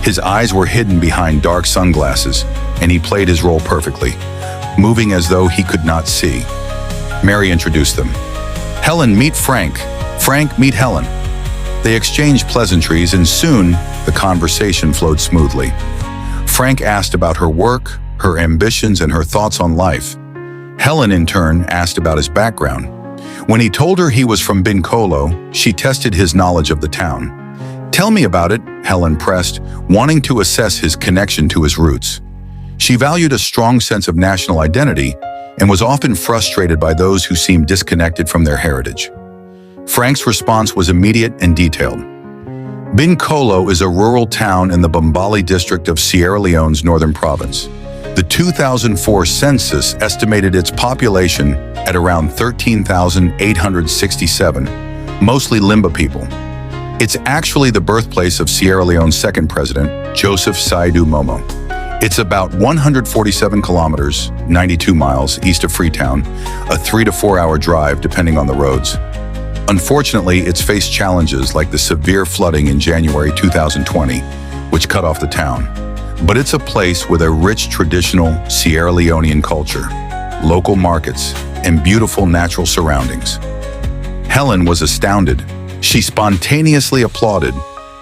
His eyes were hidden behind dark sunglasses, and he played his role perfectly, moving as though he could not see. Mary introduced them. Helen, meet Frank. Frank, meet Helen. They exchanged pleasantries, and soon the conversation flowed smoothly. Frank asked about her work, her ambitions, and her thoughts on life. Helen, in turn, asked about his background. When he told her he was from Bincolo, she tested his knowledge of the town. "Tell me about it," Helen pressed, wanting to assess his connection to his roots. She valued a strong sense of national identity and was often frustrated by those who seemed disconnected from their heritage. Frank's response was immediate and detailed. Bincolo is a rural town in the Bombali district of Sierra Leone's northern province. The 2004 census estimated its population at around 13,867, mostly Limba people. It's actually the birthplace of Sierra Leone's second president, Joseph Saidu Momo. It's about 147 kilometers, 92 miles east of Freetown, a 3 to 4 hour drive depending on the roads. Unfortunately, it's faced challenges like the severe flooding in January 2020, which cut off the town. But it's a place with a rich traditional Sierra Leonean culture, local markets, and beautiful natural surroundings. Helen was astounded. She spontaneously applauded,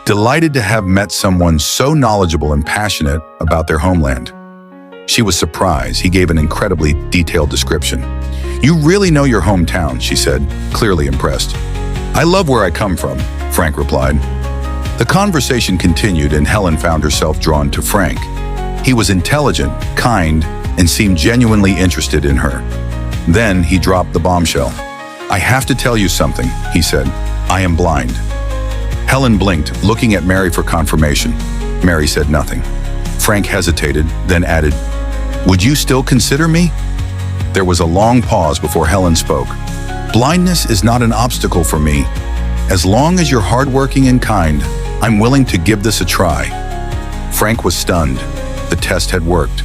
delighted to have met someone so knowledgeable and passionate about their homeland. She was surprised. He gave an incredibly detailed description. "You really know your hometown," she said, clearly impressed. "I love where I come from," Frank replied. The conversation continued, and Helen found herself drawn to Frank. He was intelligent, kind, and seemed genuinely interested in her. Then he dropped the bombshell. "I have to tell you something," he said. "I am blind." Helen blinked, looking at Mary for confirmation. Mary said nothing. Frank hesitated, then added, "Would you still consider me?" There was a long pause before Helen spoke. "Blindness is not an obstacle for me. As long as you're hardworking and kind, I'm willing to give this a try." Frank was stunned. The test had worked.